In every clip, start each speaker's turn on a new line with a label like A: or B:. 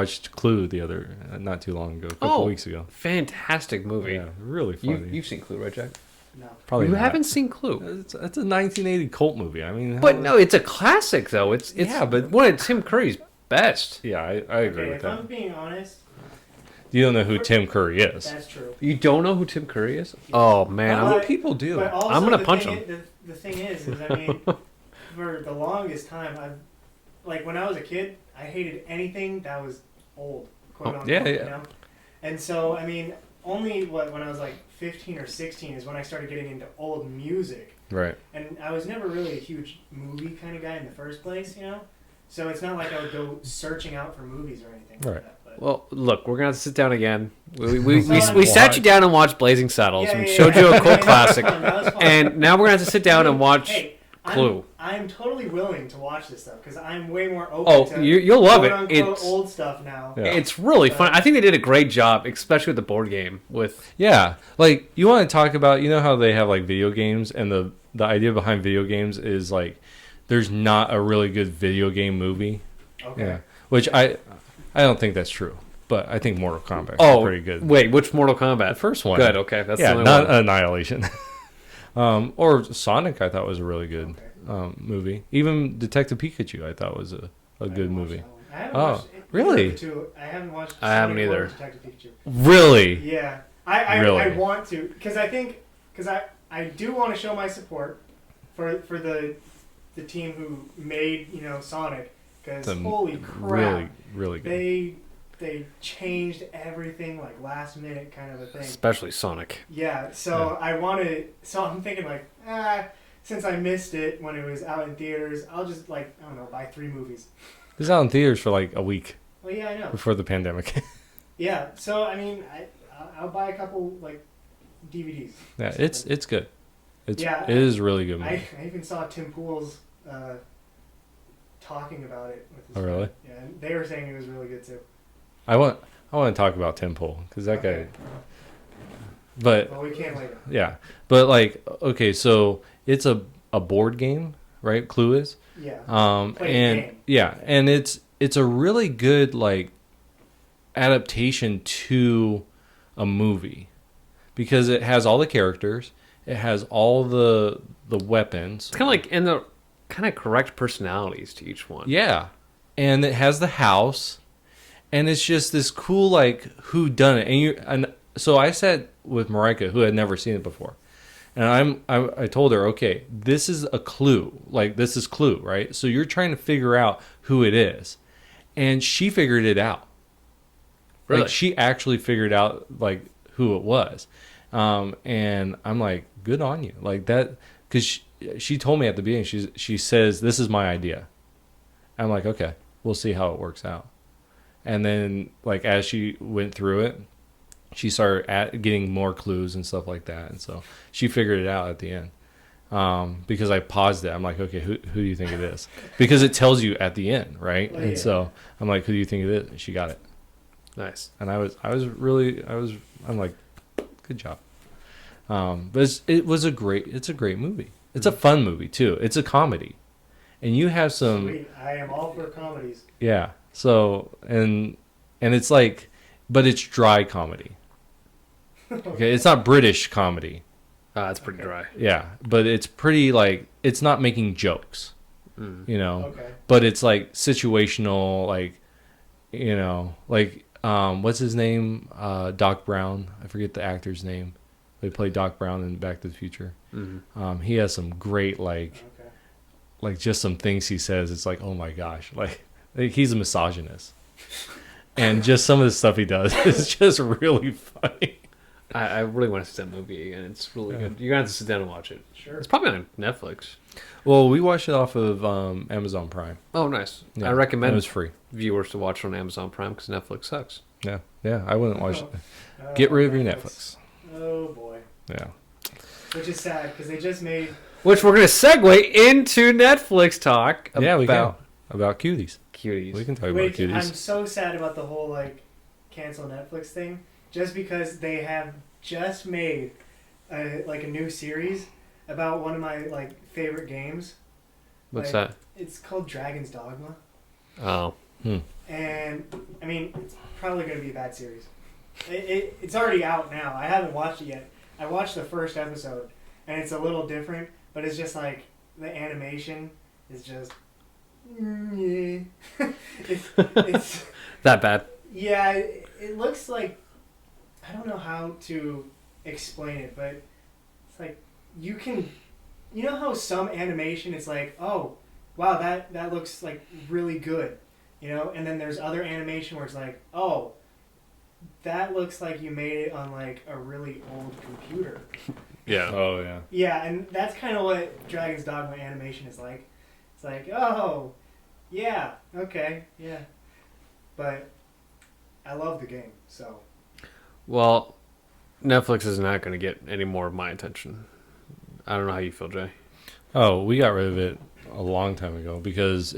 A: watched Clue not too long ago, a couple weeks ago.
B: Fantastic movie.
A: Yeah, really funny.
B: You've seen Clue, right, Jack?
C: No.
A: Probably
B: You
A: not.
B: haven't seen Clue.
A: It's a 1980 cult movie. I mean,
B: But no, it's a classic, though. It's
A: Yeah, but-
B: one of Tim Curry's best.
A: Yeah, I agree
C: Okay,
A: with
C: if
A: that.
C: I'm being honest,
A: You don't know who Tim Curry is.
C: that's true.
B: You don't know who Tim Curry is? Oh, man.
A: A
C: But-
A: lot of people do.
C: But also,
B: I'm gonna
C: the
B: punch
C: thing
B: him.
C: The thing is, I mean, for the longest time, like when I was a kid, I hated anything that was old, quote unquote.
A: yeah.
C: You know? And so, I mean, only when I was like 15 or 16 is when I started getting into old music.
A: Right.
C: And I was never really a huge movie kind of guy in the first place, you know? So it's not like I would go searching out for movies or anything
A: Right.
C: like that. But
B: Well, look, we're going to have to sit down again. We
C: So,
B: sat you down and watched Blazing Saddles.
C: Yeah,
B: We
C: yeah,
B: showed
C: yeah.
B: you a
C: That
B: cult
C: was
B: classic.
C: fun, that was fun.
B: And now we're going to have to sit down and watch
C: Hey,
B: Clue.
C: I'm totally willing to watch this stuff because I'm way more open
B: Oh,
C: to
B: you'll love it.
C: quote-unquote
B: It's
C: old stuff now.
A: Yeah.
B: It's really fun. I think they did a great job, especially with the board game. With
A: Yeah, like you want to talk about, how they have like video games, and the idea behind video games is like there's not a really good video game movie.
C: Okay.
A: Yeah, which I don't think that's true, but I think Mortal Kombat is pretty good.
B: Wait, which Mortal Kombat?
A: The first one.
B: Good. Okay, that's the
A: Yeah,
B: only
A: not
B: one.
A: Annihilation. Or Sonic, I thought was a really good
C: Okay.
A: movie. Even Detective Pikachu, I thought was a
C: I
A: good
C: haven't watched
A: movie.
C: that one. I haven't
A: Oh,
C: watched either
A: really?
C: of the two. I haven't watched.
B: I haven't
C: Sonic or
B: either.
C: Detective Pikachu.
A: Really?
C: Yeah, I
A: Really?
C: want to because I do want to show my support for the team who made Sonic because
A: It's a
C: holy crap,
A: really, really good.
C: they changed everything like last minute kind of a thing.
B: Especially Sonic.
C: Yeah, so I want to. So I'm thinking like, since I missed it when it was out in theaters, I'll just I don't know, buy 3 movies.
A: It was out in theaters for like a week
C: Well, yeah, I know.
A: before the pandemic.
C: Yeah, so I mean, I'll buy a couple DVDs.
A: Yeah, it's good. It
C: Yeah,
A: is a really good
C: I
A: movie.
C: even saw Tim Pool's talking about it with his
A: Oh, really?
C: friend. Yeah, and they were saying it was really good too.
A: I want to talk about Tim Pool because that
C: Okay.
A: guy. But
C: Well, we can later.
A: yeah, but like okay, so it's a board game, right? Clue is.
C: Yeah. Play a
A: And
C: game.
A: yeah, and it's a really good like adaptation to a movie because it has all the characters, it has all the weapons.
B: It's kind of like and the kind of correct personalities to each one.
A: Yeah, and it has the house, and it's just this cool like who done it. And so I sat with Marika, who had never seen it before, and I told her, okay, this is a clue, like this is Clue, right? So you're trying to figure out who it is, and she figured it out.
B: Really?
A: Like she actually figured out like who it was, and I'm like, good on you, like that, because she told me at the beginning, she says this is my idea. I'm like, okay, we'll see how it works out. And then like as she went through it, she started getting more clues and stuff like that, and so she figured it out at the end. Because I paused it, I'm like, okay, who do you think it is? Because it tells you at the end, right?
C: Oh,
A: And
C: yeah.
A: so I'm like, who do you think it is? And she got it.
B: Nice.
A: And I'm like, good job. But it's a great movie. It's a fun movie too. It's a comedy, and you have some,
C: Sweet. I am all for comedies.
A: yeah. So and it's like, but it's dry comedy. Okay, it's not British comedy.
B: That's pretty dry.
A: Yeah, but it's pretty like it's not making jokes,
C: Okay.
A: but it's like situational, like like what's his name? Doc Brown. I forget the actor's name. They played Doc Brown in Back to the Future.
B: Mm-hmm.
A: He has some great
C: Okay.
A: like just some things he says. It's like, oh my gosh, like he's a misogynist, and just some of the stuff he does is just really funny.
B: I really want to see that movie again. It's really good. You're gonna have to sit down and watch it.
C: Sure.
B: It's probably on Netflix.
A: Well, we watched it off of Amazon Prime.
B: Oh, nice.
A: Yeah,
B: I
A: and
B: recommend
A: it was free.
B: viewers to watch it on Amazon Prime because Netflix sucks.
A: Yeah, I wouldn't watch it.
C: Oh,
A: Get rid of your Netflix.
C: Oh boy.
A: Yeah.
C: Which is sad because they just made.
B: Which we're gonna segue into Netflix talk
A: Yeah, we can.
B: about
A: About cuties.
B: cuties.
A: We can talk
C: Wait,
A: about
C: I'm
A: cuties.
C: so sad about the whole cancel Netflix thing, just because they have just made a new series about one of my favorite games.
B: What's
C: like-
B: that?
C: It's called Dragon's Dogma,
B: Oh,
C: and and I mean, it's probably going to be a bad series. It's already out now. I haven't watched it yet. I watched the first episode, and it's a little different, but it's just like the animation is just. It's
B: That bad.
C: yeah. It looks like I don't know how to explain it, but it's like you know how some animation is like, oh wow, that looks like really good, and then there's other animation where it's like, oh, that looks like you made it on like a really old computer.
B: Yeah.
A: Oh yeah.
C: Yeah, and that's kind of what Dragon's Dogma animation is like. It's like, oh, yeah, okay, yeah. But I love the game, so.
B: Well, Netflix is not going to get any more of my attention. I don't know how you feel, Jay.
A: Oh, we got rid of it a long time ago because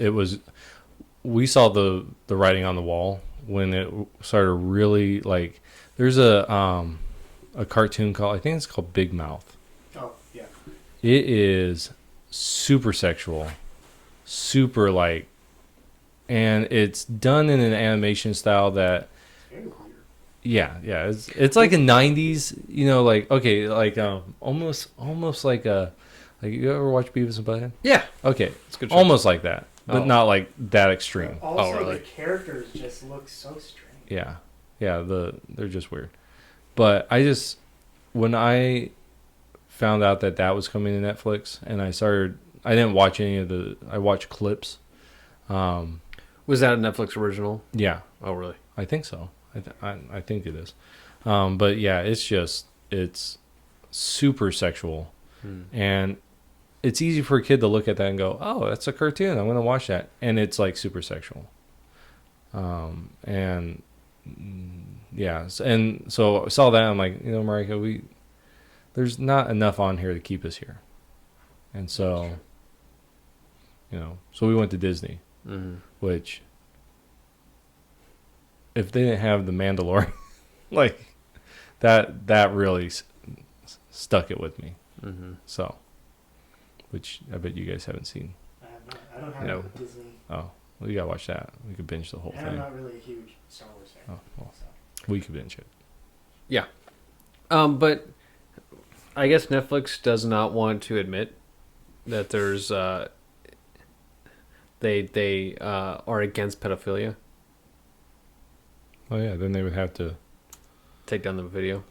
A: we saw the writing on the wall when it started really like. There's a cartoon I think it's called Big Mouth.
C: Oh, yeah.
A: It is super sexual, super like, and it's done in an animation style that. Yeah, it's like a '90s, like okay, like almost like you ever watch Beavis and Butthead?
B: Yeah.
A: Okay,
B: It's a good show.
A: almost like that, but
B: Oh.
A: not like that extreme.
C: Also,
B: really?
C: the characters just look so strange.
A: Yeah, they're just weird. But when I found out that was coming to Netflix, and I didn't watch I watched clips.
B: Was that a Netflix original?
A: Yeah,
B: Oh, really?
A: I think so. I think it is. But yeah, it's super sexual. And it's easy for a kid to look at that and go, oh, that's a cartoon. I'm going to watch that. And it's like super sexual. And yeah. And so I saw that. I'm like, Marika, there's not enough on here to keep us here. And so, so we went to Disney, which if they didn't have the Mandalorian, like that really stuck it with me. So, which I bet you guys haven't seen.
C: I don't have
B: No.
C: Disney.
A: Oh, well, you gotta watch that. We could binge the whole
C: And I'm
A: thing.
C: not really a huge Star Wars fan.
A: Oh, well,
C: So.
A: we could binge it.
B: But I guess Netflix does not want to admit that there's they are against pedophilia.
A: Oh yeah, then they would have to.
B: Take down the video.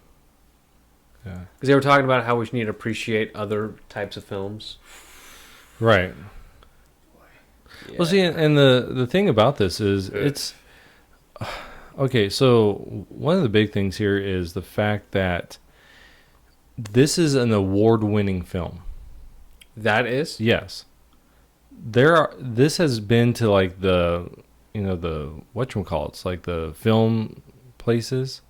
A: Yeah.
B: Because they were talking about how we need to appreciate other types of films.
A: Right.
B: Yeah.
A: Well, see, and the thing about this is it's okay. So one of the big things here is the fact that this is an award-winning film.
B: That is?
A: Yes. This has been to like the whatchamacallits, like the film places.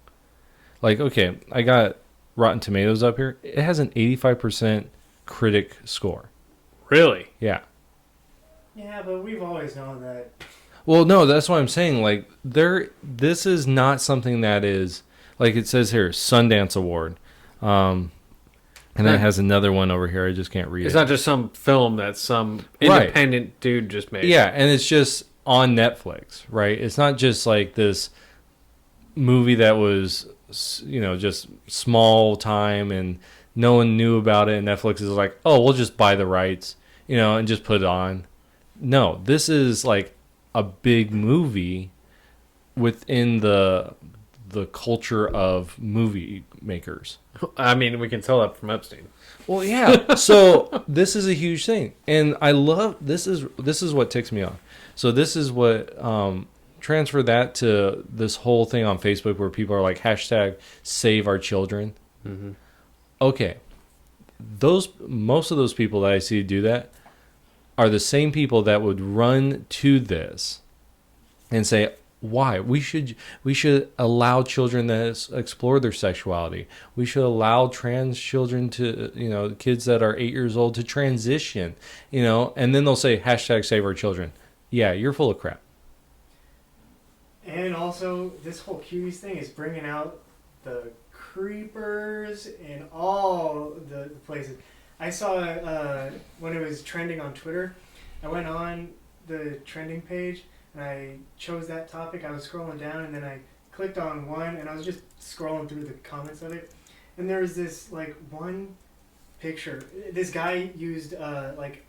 A: Like, okay, I got Rotten Tomatoes up here. It has an 85% critic score.
B: Really?
A: Yeah.
C: Yeah, but we've always known that.
A: Well, no, that's what I'm saying. Like, this is not something that is, like it says here, Sundance Award. And then it has another one over here. I just can't read
B: It's
A: it.
B: not just some film that some
A: Right.
B: independent dude just made.
A: Yeah, and it's just on Netflix, right? It's not just like this movie that was, just small time and no one knew about it. And Netflix is like, oh, we'll just buy the rights, and just put it on. No, this is like a big movie within the culture of movie makers.
B: I mean, we can tell that from Epstein.
A: Well, yeah. So this is a huge thing, and I love this is what ticks me off. So this is what transfer that to this whole thing on Facebook where people are like hashtag save our children.
B: Mm-hmm.
A: Okay, most of those people that I see do that are the same people that would run to this and say, why we should allow children to explore their sexuality. We should allow trans children to kids that are 8 years old to transition, and then they'll say hashtag save our children. Yeah, you're full of crap.
C: And also, this whole cuties thing is bringing out the creepers in all the places. I saw when it was trending on Twitter, I went on the trending page and I chose that topic. I was scrolling down, and then I clicked on one, and I was just scrolling through the comments of it, and there was this like one picture. This guy used like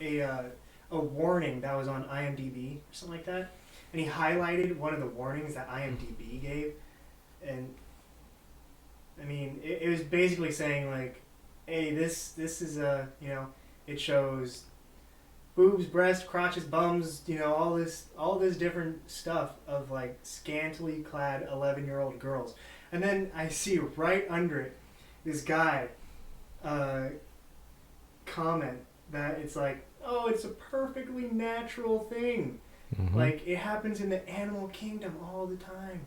C: a warning that was on IMDb or something like that, and he highlighted one of the warnings that IMDb gave, and I mean it was basically saying like, hey, this is a, you know, it shows boobs, breasts, crotches, bums, you know, all this different stuff of like scantily clad 11-year-old girls, and then I see right under it this guy comment that it's like, oh, it's a perfectly natural thing.
A: Mhm.
C: Like, it happens in the animal kingdom all the time.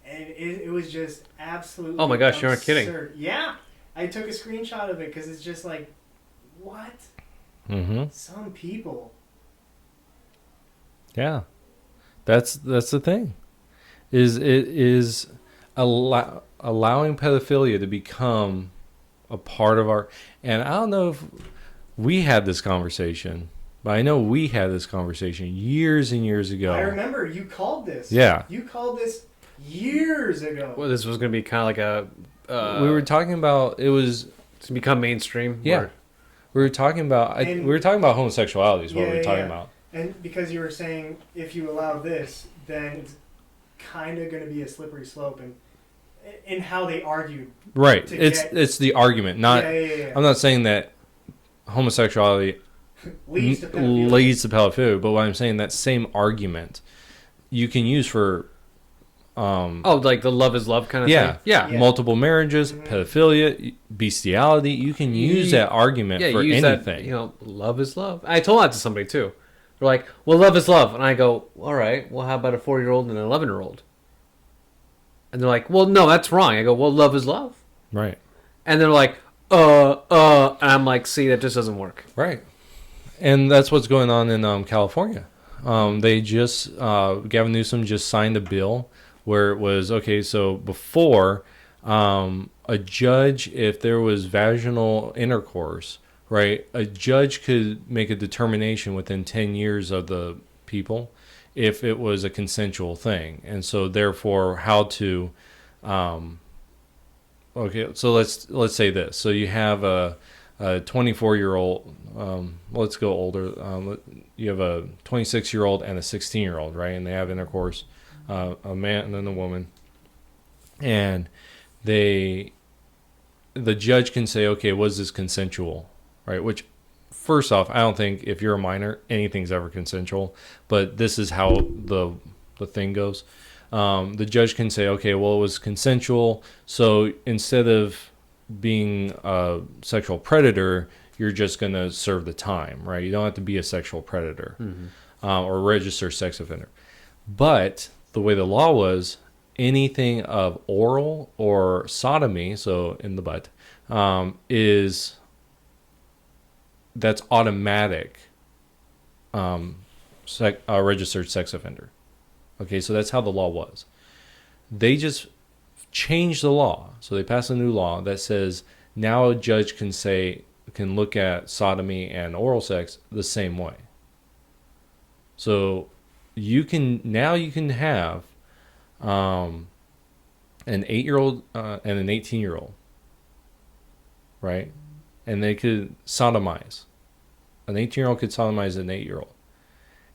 C: And it was just absolutely
B: Oh my gosh, you're not kidding.
C: absurd. Yeah. I took a screenshot of it because it's just like, what?
A: Mhm.
C: Some people.
A: Yeah, that's the thing. Is allowing pedophilia to become a part of our. And I don't know if we had this conversation, but I know we had this conversation years and years ago.
C: I remember you called this.
A: Yeah.
C: You called this years ago.
B: Well, this was going to be kind of like a.
A: We were talking about it was.
B: To become mainstream.
A: Yeah.
B: Or-
A: We were talking about we were talking about homosexuality is what we were talking about.
C: And because you were saying if you allow this, then it's kind of going to be a slippery slope, and in how they argued.
A: Right.
C: To
A: It's the argument, not.
C: Yeah.
A: I'm not saying that homosexuality
C: Leads to pedophilia.
A: leads to pedophilia, but what I'm saying, that same argument you can use for
B: Oh, like the love is love kind of
A: yeah,
B: thing? Yeah.
C: Yeah.
A: multiple marriages,
C: Mhm.
A: pedophilia, bestiality. You can use that argument
B: Yeah,
A: for
B: use
A: anything.
B: that, you know, love is love. I told that to somebody too. They're like, well, love is love. And I go, all right, well, how about a 4-year-old and an 11-year-old? And they're like, well, no, that's wrong. I go, well, love is love.
A: Right.
B: And they're like, and I'm like, see, that just doesn't work.
A: Right. And that's what's going on in California. They just, Gavin Newsom just signed a bill where it was, okay, so before, a judge, if there was vaginal intercourse, right, a judge could make a determination within 10 years of the people if it was a consensual thing. And so therefore how to, okay, so let's say this. So you have a 24-year-old, let's go older. You have a 26-year-old and a 16-year-old, right? And they have intercourse, a man and then a woman. And the judge can say, okay, was this consensual, right? Which, first off, I don't think if you're a minor, anything's ever consensual. But this is how the thing goes. The judge can say, okay, well, it was consensual. So instead of being a sexual predator, you're just going to serve the time, right? You don't have to be a sexual predator or register sex offender. But the way the law was, anything of oral or sodomy, so in the butt, that's automatic registered sex offender. Okay, so that's how the law was. They just changed the law. So they passed a new law that says now a judge can look at sodomy and oral sex the same way. So you can have an 8-year-old and an 18-year-old, right? And they could sodomize. An 18-year-old could sodomize an 8-year-old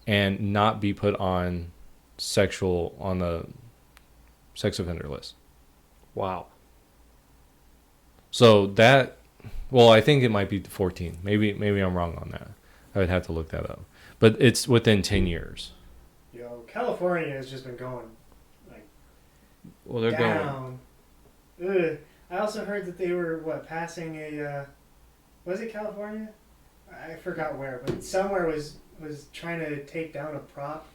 A: and not be put on the sex offender list.
B: Wow.
A: So that, well, I think it might be 14. Maybe I'm wrong on that. I would have to look that up. But it's within 10 years.
C: Yo, California has just been going like
B: Well, they're going.
C: down. Ugh. I also heard that they were passing a was it California? I forgot where, but somewhere was trying to take down a prop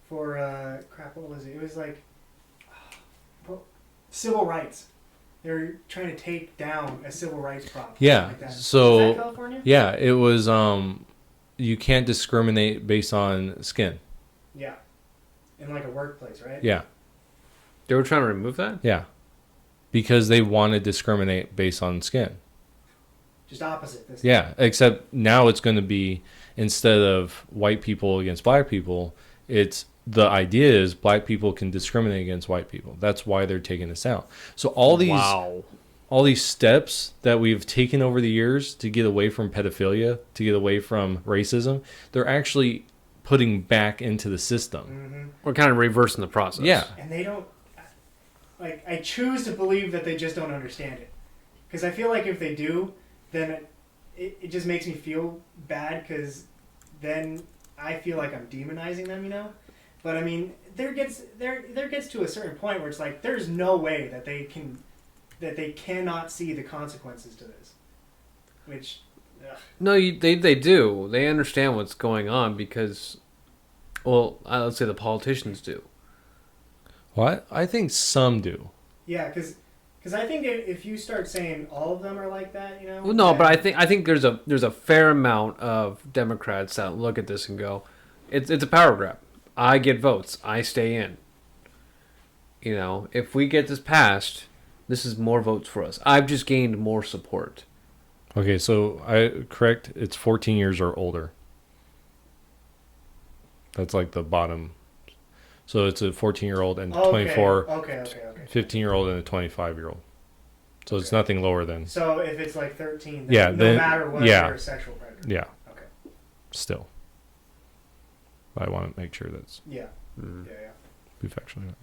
C: for crap. What was it? It was like civil rights. They were trying to take down a civil rights prop.
A: Yeah.
C: Like that.
A: So
C: Is that California?
A: yeah, it was you can't discriminate based on skin.
C: Yeah. In like a workplace, right?
A: Yeah.
B: They were trying to remove that?
A: Yeah. Because they want to discriminate based on skin.
C: just opposite this.
A: Yeah, except now it's going to be, instead of white people against black people, it's the idea is black people can discriminate against white people. That's why they're taking this out. So all these steps that we've taken over the years to get away from pedophilia, to get away from racism, they're actually putting back into the system.
C: Mm-hmm.
B: We're kind of reversing the process.
A: Yeah.
C: And they don't, like, I choose to believe that they just don't understand it. Because I feel like if they do, then it just makes me feel bad, because then I feel like I'm demonizing them, you know? But I mean, there gets to a certain point where it's like, there's no way that they cannot see the consequences to this. Which, ugh.
B: No, they do. They understand what's going on because, well, let's say the politicians do.
A: Well, I think some do.
C: Yeah, because I think if you start saying all of them are like that, you know.
B: Well, no,
C: then-
B: but I think there's a fair amount of Democrats that look at this and go, it's a power grab. I get votes. I stay in. You know, if we get this passed, this is more votes for us. I've just gained more support.
A: Okay, so correct, it's 14 years or older. That's like the bottom. So it's a 14-year-old and
C: Okay,
A: 24,
C: Okay.
A: 15-year-old and a 25-year-old. So it's nothing lower than,
C: So if it's like 13, then
A: Yeah,
C: no
A: then-
C: matter what,
A: yeah.
C: you're a sexual predator.
A: yeah,
C: Okay.
A: still. But I want to make sure that's
C: Yeah.
B: Mm.
C: Yeah.
A: be factually right.